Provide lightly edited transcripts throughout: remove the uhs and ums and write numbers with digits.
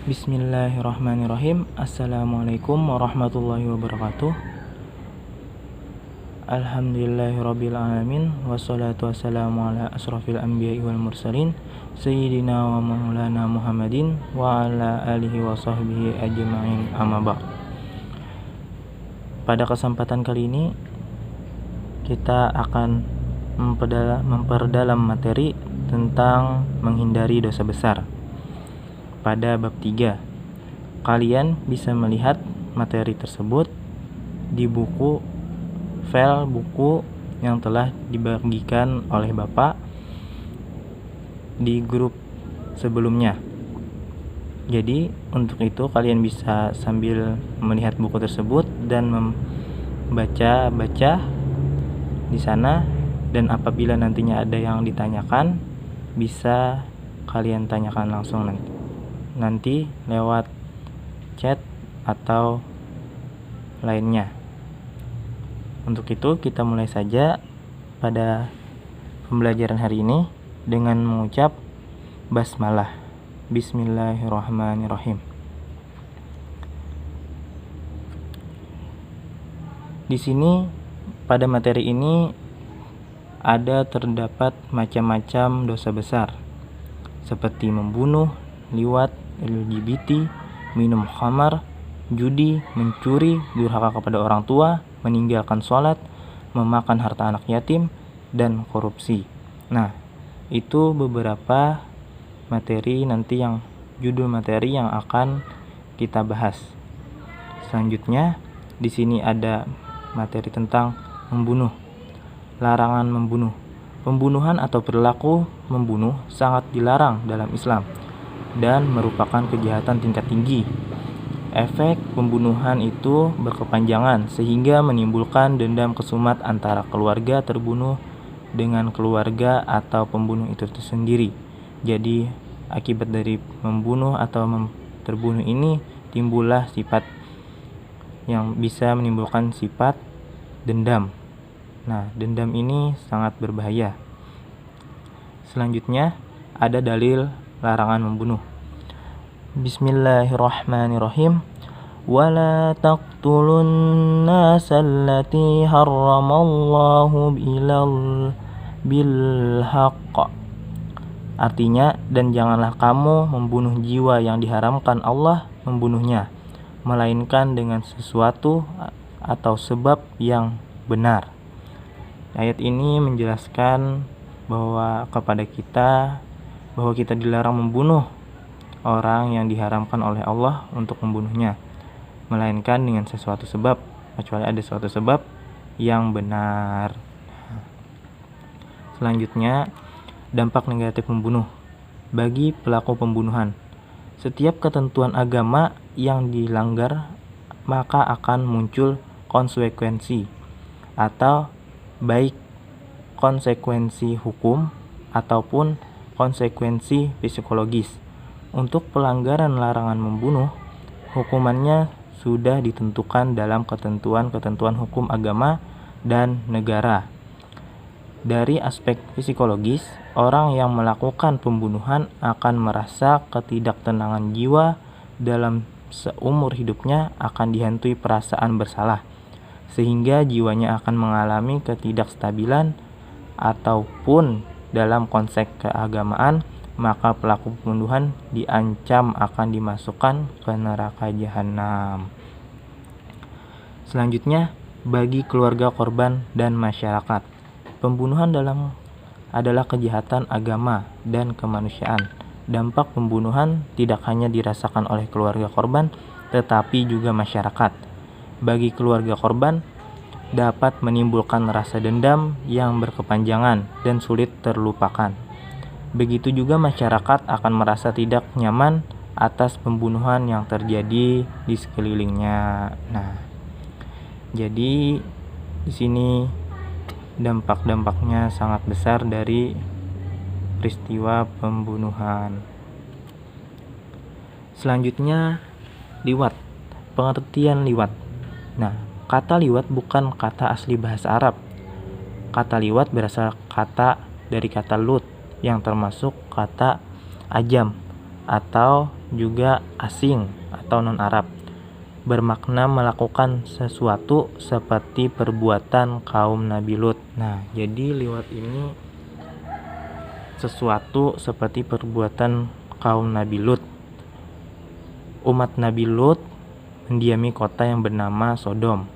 Bismillahirrahmanirrahim. Assalamualaikum warahmatullahi wabarakatuh. Alhamdulillahirrabbilalamin. Wassalatu wassalamu ala asrafil anbiya'i wal mursalin Sayyidina wa maulana Muhammadin wa ala alihi wa sahbihi ajma'in, amma ba'd. Pada kesempatan kali ini kita akan memperdalam materi tentang menghindari dosa besar. Pada bab 3, kalian bisa melihat materi tersebut di file buku yang telah dibagikan oleh Bapak di grup sebelumnya. Jadi untuk itu kalian bisa sambil melihat buku tersebut dan membaca di sana, dan apabila nantinya ada yang ditanyakan bisa kalian tanyakan langsung nanti lewat chat atau lainnya. Untuk itu kita mulai saja pada pembelajaran hari ini dengan mengucap basmalah. Bismillahirrahmanirrahim. Di sini pada materi ini terdapat macam-macam dosa besar seperti membunuh, liwat, LGBT, minum khamar, judi, mencuri, durhaka kepada orang tua, meninggalkan sholat, memakan harta anak yatim, dan korupsi. Nah, itu beberapa materi nanti judul materi yang akan kita bahas. Selanjutnya, di sini ada materi tentang membunuh. Larangan membunuh. Pembunuhan atau perilaku membunuh sangat dilarang dalam Islam dan merupakan kejahatan tingkat tinggi. Efek pembunuhan itu berkepanjangan sehingga menimbulkan dendam kesumat antara keluarga terbunuh dengan keluarga atau pembunuh itu sendiri. Jadi akibat dari membunuh atau terbunuh ini timbullah sifat yang bisa menimbulkan sifat dendam. Nah, dendam ini sangat berbahaya. Selanjutnya ada dalil larangan membunuh. Bismillahirrahmanirrahim. Wala taqtulun nasa allati harramallahu bil haqq. Artinya, dan janganlah kamu membunuh jiwa yang diharamkan Allah membunuhnya, melainkan dengan sesuatu atau sebab yang benar. Ayat ini menjelaskan bahwa kita dilarang membunuh orang yang diharamkan oleh Allah untuk membunuhnya, melainkan dengan sesuatu sebab, kecuali ada suatu sebab yang benar. Selanjutnya, dampak negatif membunuh bagi pelaku pembunuhan. Setiap ketentuan agama yang dilanggar maka akan muncul konsekuensi, atau baik konsekuensi hukum ataupun konsekuensi psikologis. Untuk pelanggaran larangan membunuh, hukumannya sudah ditentukan dalam ketentuan-ketentuan hukum agama dan negara. Dari aspek psikologis, orang yang melakukan pembunuhan akan merasa ketidaktenangan jiwa. Dalam seumur hidupnya akan dihantui perasaan bersalah, sehingga jiwanya akan mengalami ketidakstabilan. Ataupun dalam konteks keagamaan, maka pelaku pembunuhan diancam akan dimasukkan ke neraka jahanam. Selanjutnya, bagi keluarga korban dan masyarakat, pembunuhan adalah kejahatan agama dan kemanusiaan. Dampak pembunuhan tidak hanya dirasakan oleh keluarga korban, tetapi juga masyarakat. Bagi keluarga korban, dapat menimbulkan rasa dendam yang berkepanjangan dan sulit terlupakan. Begitu juga masyarakat akan merasa tidak nyaman atas pembunuhan yang terjadi di sekelilingnya. Nah, jadi di sini dampak-dampaknya sangat besar dari peristiwa pembunuhan. Selanjutnya, liwat. Pengertian liwat. Nah, kata liwat bukan kata asli bahasa Arab. Kata liwat berasal dari kata lut yang termasuk kata ajam. atau juga asing atau non-Arab, bermakna melakukan sesuatu seperti perbuatan kaum Nabi Lut. Nah, jadi liwat ini sesuatu seperti perbuatan kaum Nabi Lut. Umat Nabi Lut mendiami kota yang bernama Sodom.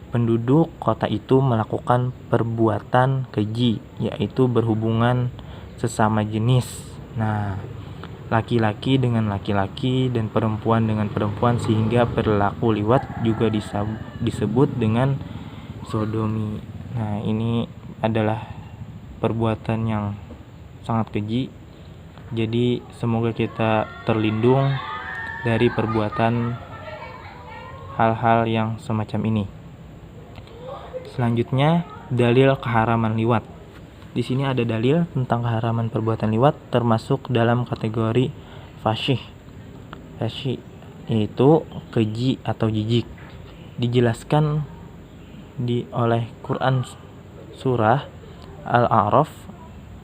Penduduk kota itu melakukan perbuatan keji, yaitu berhubungan sesama jenis. Nah, laki-laki dengan laki-laki dan perempuan dengan perempuan, sehingga perilaku liwat juga disebut dengan sodomi. Nah, ini adalah perbuatan yang sangat keji. Jadi semoga kita terlindung dari perbuatan hal-hal yang semacam ini. Selanjutnya, dalil keharaman liwat. Di sini ada dalil tentang keharaman perbuatan liwat, termasuk dalam kategori fasyih. Fasyih yaitu keji atau jijik. Dijelaskan oleh Quran surah Al-A'raf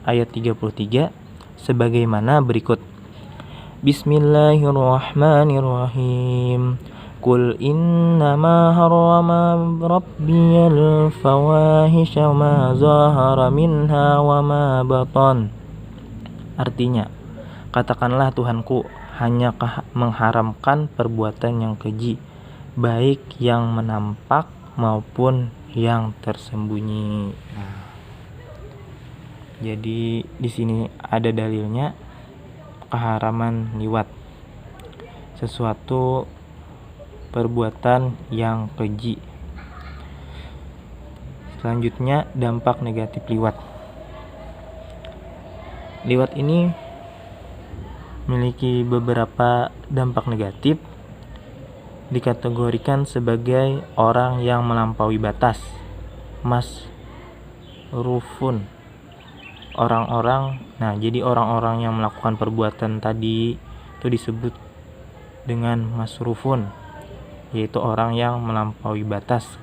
ayat 33 sebagaimana berikut. Bismillahirrahmanirrahim. Qul innama harrama rabbiyal fawahisha ma zahara minha wa ma batan. Artinya, katakanlah Tuhanku hanya mengharamkan perbuatan yang keji, baik yang menampak maupun yang tersembunyi. Nah, jadi di sini ada dalilnya keharaman liwat, sesuatu perbuatan yang keji. Selanjutnya, dampak negatif liwat. Liwat ini memiliki beberapa dampak negatif. Dikategorikan sebagai orang yang melampaui batas, masrufun. Jadi orang-orang yang melakukan perbuatan tadi itu disebut dengan masrufun, yaitu orang yang melampaui batas.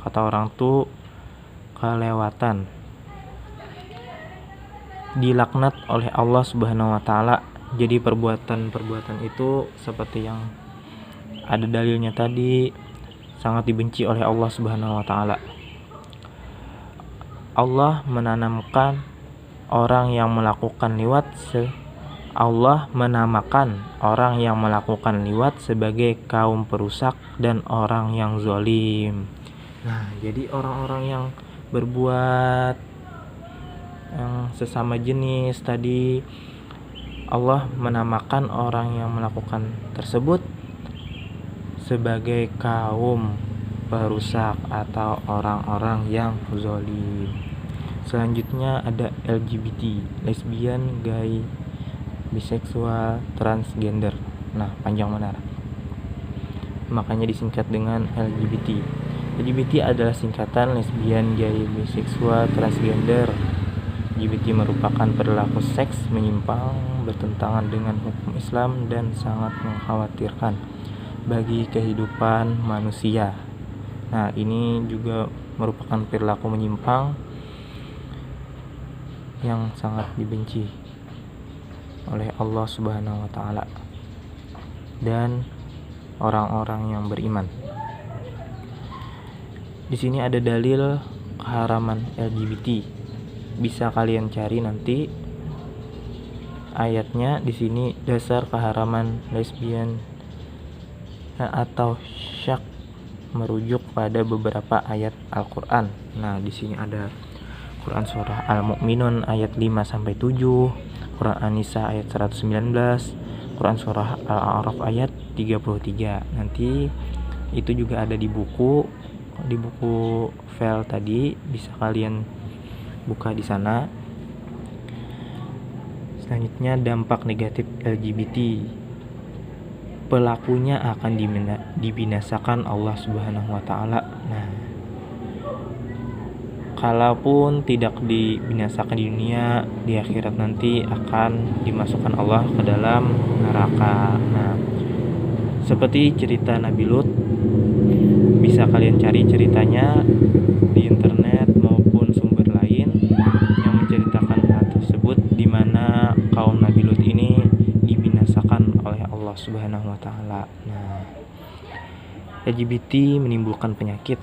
Kata orang tuh kelewatan, dilaknat oleh Allah Subhanahu wa taala. Jadi perbuatan itu seperti yang ada dalilnya tadi, sangat dibenci oleh Allah Subhanahu wa taala. Allah menamakan orang yang melakukan liwat sebagai kaum perusak dan orang yang zalim. Nah, jadi orang-orang yang berbuat yang sesama jenis tadi, Allah menamakan orang yang melakukan tersebut sebagai kaum perusak atau orang-orang yang zalim. Selanjutnya ada LGBT, lesbian, gay, biseksual, transgender. Nah, panjang benar, makanya disingkat dengan LGBT. LGBT adalah singkatan lesbian, gay, biseksual, transgender. LGBT merupakan perilaku seks menyimpang, bertentangan dengan hukum Islam dan sangat mengkhawatirkan bagi kehidupan manusia. Nah, ini juga merupakan perilaku menyimpang yang sangat dibenci oleh Allah Subhanahu wa taala dan orang-orang yang beriman. Di sini ada dalil keharaman LGBT. Bisa kalian cari nanti ayatnya di sini. Dasar keharaman lesbian atau syak merujuk pada beberapa ayat Al-Qur'an. Nah, di sini ada Quran surah Al-Mu'minun ayat 5 sampai 7, Quran An-Nisa ayat 119, Quran surah Al-A'raf ayat 33. Nanti itu juga ada di buku file tadi, bisa kalian buka di sana. Selanjutnya, dampak negatif LGBT. Pelakunya akan dibinasakan Allah Subhanahu wa taala. Nah, kalaupun tidak dibinasakan di dunia, di akhirat nanti akan dimasukkan Allah ke dalam neraka. Nah, seperti cerita Nabi Lut, bisa kalian cari ceritanya di internet maupun sumber lain yang menceritakan hal tersebut, di mana kaum Nabi Lut ini Subhanahu wa taala. Nah, LGBT menimbulkan penyakit.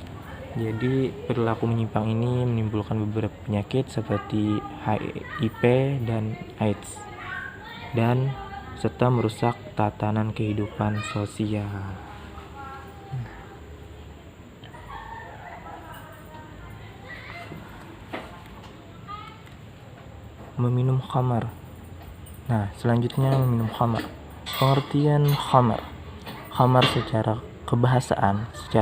Jadi perilaku menyimpang ini menimbulkan beberapa penyakit seperti HIV dan AIDS, dan serta merusak tatanan kehidupan sosial. Meminum khamar. Nah, selanjutnya meminum khamar. Pengertian khamar. Khamar secara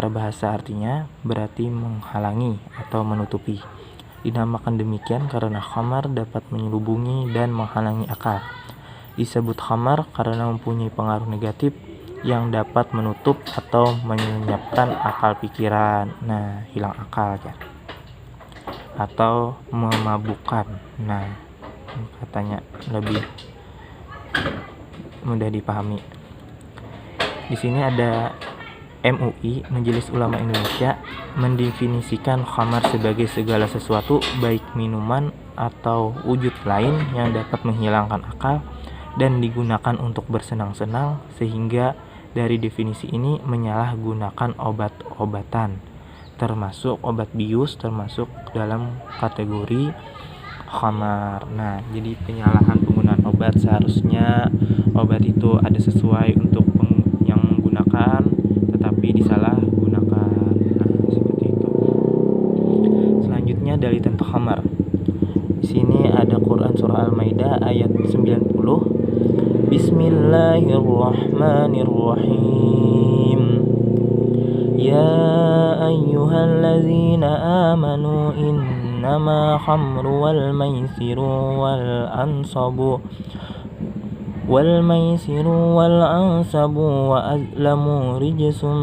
bahasa artinya berarti menghalangi atau menutupi. Dinamakan demikian karena khamar dapat menyelubungi dan menghalangi akal. Disebut khamar karena mempunyai pengaruh negatif yang dapat menutup atau menyenyapkan akal pikiran. Nah, hilang akal ya. Atau memabukkan. Nah, katanya lebih mudah dipahami. Di sini ada MUI, Majelis Ulama Indonesia, mendefinisikan khamar sebagai segala sesuatu baik minuman atau wujud lain yang dapat menghilangkan akal dan digunakan untuk bersenang-senang, sehingga dari definisi ini menyalahgunakan obat-obatan termasuk obat bius termasuk dalam kategori khamar. Nah, jadi penyalahan penggunaan obat, seharusnya obat itu ada sesuai untuk yang menggunakan, tetapi disalahgunakan. Nah, seperti itu. Selanjutnya dalil tentang khamar. Di sini ada Quran surah Al-Maidah ayat 90. Bismillahirrahmanirrahim. Ya ayyuhallazina amanu innama khamru wal maisiru wal ansabu wa azlamu rijsum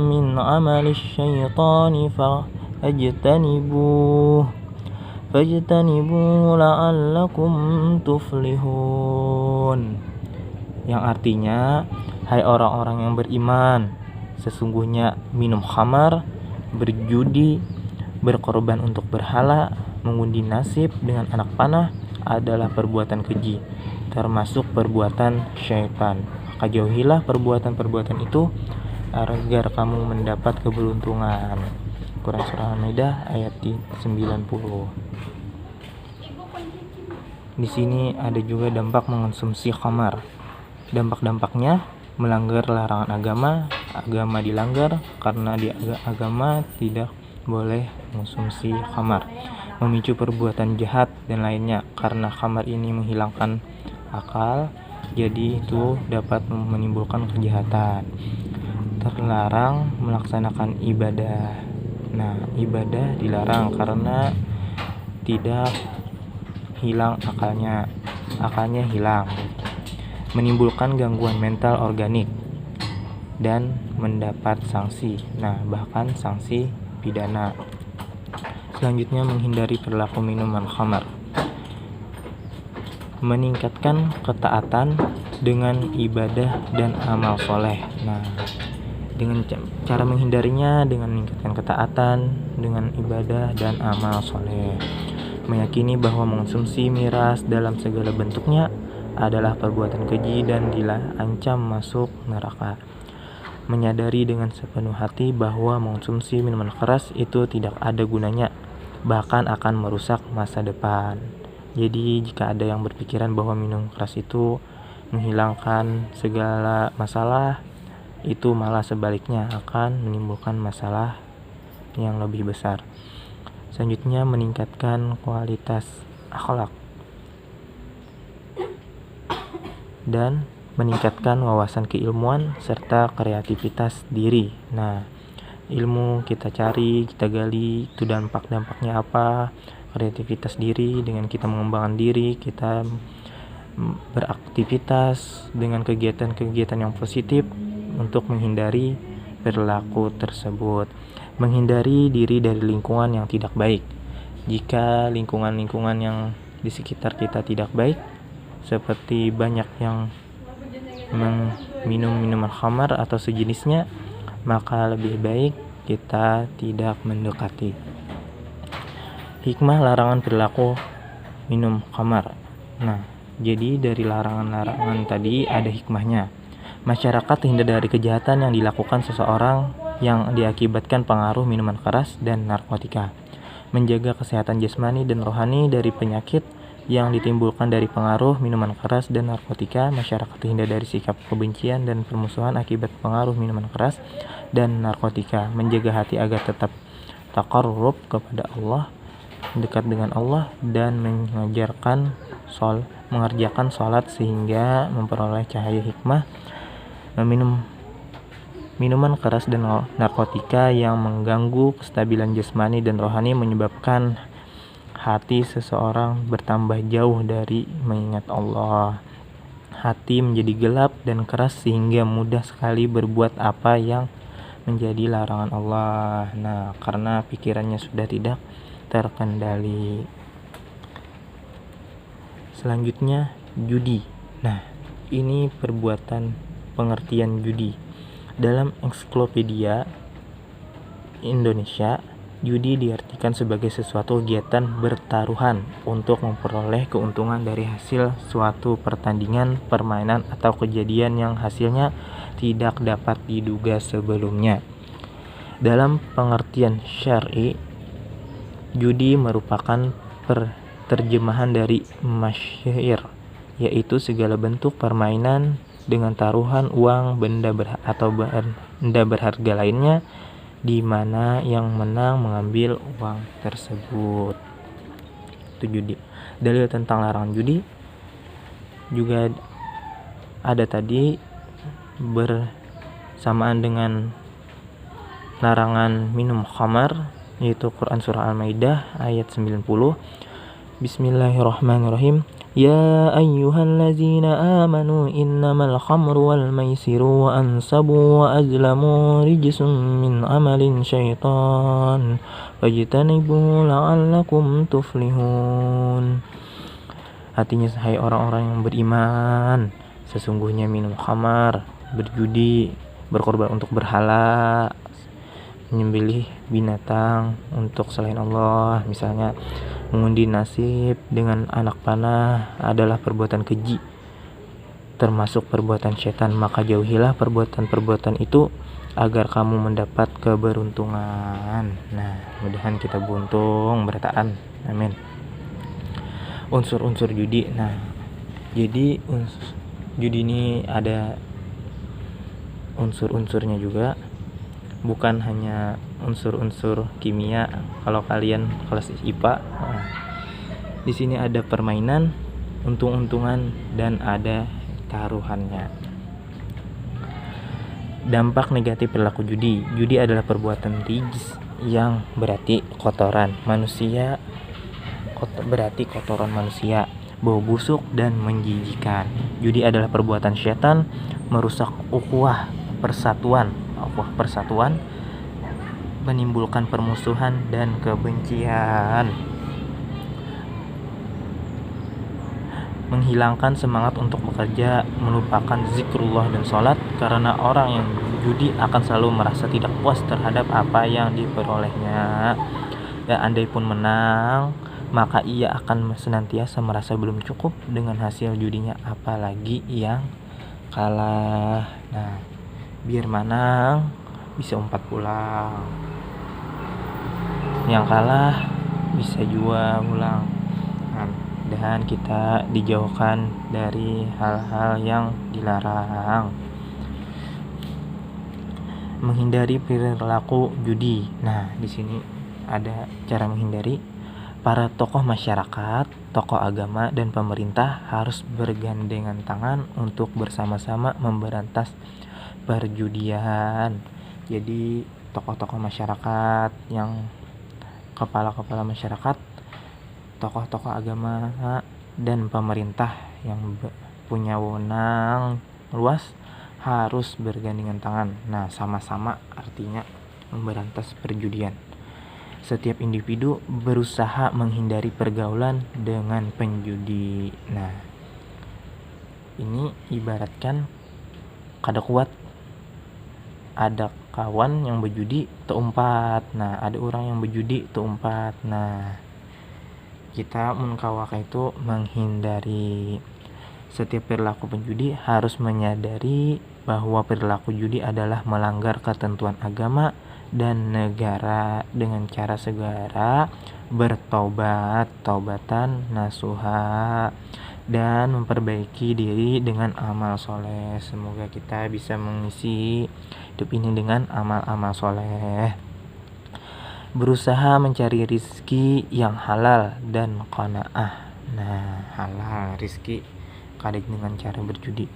min amalis syaitani fajtanibuhu la'allakum tuflihun. Yang artinya, hai orang-orang yang beriman, sesungguhnya minum khamar, berjudi, berkorban untuk berhala, mengundi nasib dengan anak panah adalah perbuatan keji, termasuk perbuatan syaitan. Maka jauhilah perbuatan-perbuatan itu agar kamu mendapat keberuntungan. Quran surah Al-Maidah ayat 90. Di sini ada juga dampak mengonsumsi khamar. Dampak-dampaknya melanggar larangan agama dilanggar karena di agama tidak boleh mengonsumsi khamar, memicu perbuatan jahat dan lainnya. Karena khamar ini menghilangkan akal, jadi itu dapat menimbulkan kejahatan. Terlarang melaksanakan ibadah. Nah, ibadah dilarang karena tidak hilang akalnya hilang, menimbulkan gangguan mental organik dan mendapat sanksi. Nah, bahkan sanksi pidana. Selanjutnya, menghindari perilaku minuman khamar. Meningkatkan ketaatan dengan ibadah dan amal soleh. Nah, dengan cara menghindarinya dengan meningkatkan ketaatan dengan ibadah dan amal soleh. Meyakini bahwa mengonsumsi miras dalam segala bentuknya adalah perbuatan keji dan diancam masuk neraka. Menyadari dengan sepenuh hati bahwa mengonsumsi minuman keras itu tidak ada gunanya, bahkan akan merusak masa depan. Jadi jika ada yang berpikiran bahwa minum keras itu menghilangkan segala masalah, itu malah sebaliknya akan menimbulkan masalah yang lebih besar. Selanjutnya, meningkatkan kualitas akhlak dan meningkatkan wawasan keilmuan serta kreativitas diri. Nah, ilmu kita cari, kita gali, itu dampak-dampaknya apa? Kreativitas diri dengan kita mengembangkan diri, kita beraktivitas dengan kegiatan-kegiatan yang positif untuk menghindari perilaku tersebut. Menghindari diri dari lingkungan yang tidak baik. Jika lingkungan-lingkungan yang di sekitar kita tidak baik, seperti banyak yang minum minuman khamar atau sejenisnya, maka lebih baik kita tidak mendekati. Hikmah larangan perilaku minum khamar. Nah, jadi dari larangan-larangan tadi ada hikmahnya. Masyarakat terhindar dari kejahatan yang dilakukan seseorang yang diakibatkan pengaruh minuman keras dan narkotika. Menjaga kesehatan jasmani dan rohani dari penyakit yang ditimbulkan dari pengaruh minuman keras dan narkotika. Masyarakat terhindar dari sikap kebencian dan permusuhan akibat pengaruh minuman keras dan narkotika. Menjaga hati agar tetap taqarrub kepada Allah, dekat dengan Allah, dan mengerjakan sholat sehingga memperoleh cahaya hikmah. Meminum minuman keras dan narkotika yang mengganggu kestabilan jasmani dan rohani menyebabkan hati seseorang bertambah jauh dari mengingat Allah. Hati menjadi gelap dan keras sehingga mudah sekali berbuat apa yang menjadi larangan Allah. Nah, karena pikirannya sudah tidak terkendali. Selanjutnya, judi. Nah, ini pengertian judi. Dalam ensiklopedia Indonesia, judi diartikan sebagai sesuatu kegiatan bertaruhan untuk memperoleh keuntungan dari hasil suatu pertandingan, permainan, atau kejadian yang hasilnya tidak dapat diduga sebelumnya. Dalam pengertian syar'i, judi merupakan terjemahan dari masyir, yaitu segala bentuk permainan dengan taruhan uang, benda berharga lainnya, di mana yang menang mengambil uang tersebut. Itu judi. Dalil tentang larangan judi juga ada tadi bersamaan dengan larangan minum khamar, yaitu Quran surah Al-Maidah ayat 90. Bismillahirrahmanirrahim. Ya ayyuhallazina amanu innamal khamru wal maisiru wa ansabu wa azlamu rijsun min amalin syaitan fajtanibuhu la'allakum tuflihun. Artinya, hai orang-orang yang beriman, sesungguhnya minum khamar, berjudi, berkorban untuk berhala, menyembelih binatang untuk selain Allah, misalnya mengundi nasib dengan anak panah, adalah perbuatan keji, termasuk perbuatan setan. Maka jauhilah perbuatan-perbuatan itu agar kamu mendapat keberuntungan. Nah, mudahan kita beruntung, bertahan. Amin. Unsur-unsur judi. Nah, jadi judi ini ada unsur-unsurnya juga, bukan hanya unsur-unsur kimia. Kalau kalian kelas IPA, di sini ada permainan, untung-untungan, dan ada taruhannya. Dampak negatif perilaku judi. Judi adalah perbuatan rijis yang berarti kotoran manusia, bau busuk dan menjijikan. Judi adalah perbuatan syaitan, merusak ukhuwah persatuan, menimbulkan permusuhan dan kebencian, menghilangkan semangat untuk bekerja, melupakan zikrullah dan sholat. Karena orang yang judi akan selalu merasa tidak puas terhadap apa yang diperolehnya, dan andai pun menang, maka ia akan senantiasa merasa belum cukup dengan hasil judinya, apalagi yang kalah. Nah, biar menang bisa umpat pulang, yang kalah bisa jual ulang. Dan kita dijauhkan dari hal-hal yang dilarang. Menghindari perilaku judi. Nah, di sini ada cara menghindari. Para tokoh masyarakat, tokoh agama, dan pemerintah harus bergandengan tangan untuk bersama-sama memberantas perjudian. Jadi tokoh-tokoh masyarakat, yang kepala-kepala masyarakat, tokoh-tokoh agama, dan pemerintah yang punya wewenang luas harus bergandengan tangan. Nah, sama-sama artinya memberantas perjudian. Setiap individu berusaha menghindari pergaulan dengan penjudi. Nah, ini ibaratkan kada kuat, ada kawan yang berjudi teumpat. Nah, ada orang yang berjudi teumpat. Nah, kita mengkawak itu menghindari. Setiap perilaku penjudi harus menyadari bahwa perilaku judi adalah melanggar ketentuan agama dan negara dengan cara segera bertobat, taubatan nasuha, dan memperbaiki diri dengan amal soleh. Semoga kita bisa mengisi hidup ini dengan amal-amal soleh. Berusaha mencari rizki yang halal dan qanaah. Nah, halal rizki kadang dengan cara berjudi.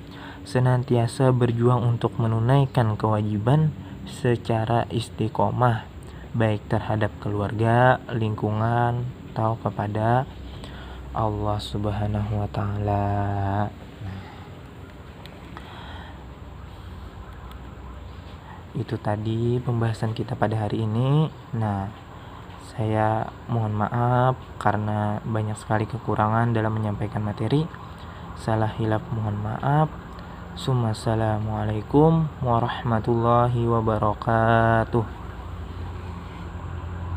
Senantiasa berjuang untuk menunaikan kewajiban secara istiqomah, baik terhadap keluarga, lingkungan, atau kepada Allah Subhanahu wa Ta'ala. Itu tadi pembahasan kita pada hari ini. Nah, saya mohon maaf karena banyak sekali kekurangan dalam menyampaikan materi. Salah hilaf mohon maaf. Assalamualaikum warahmatullahi wabarakatuh.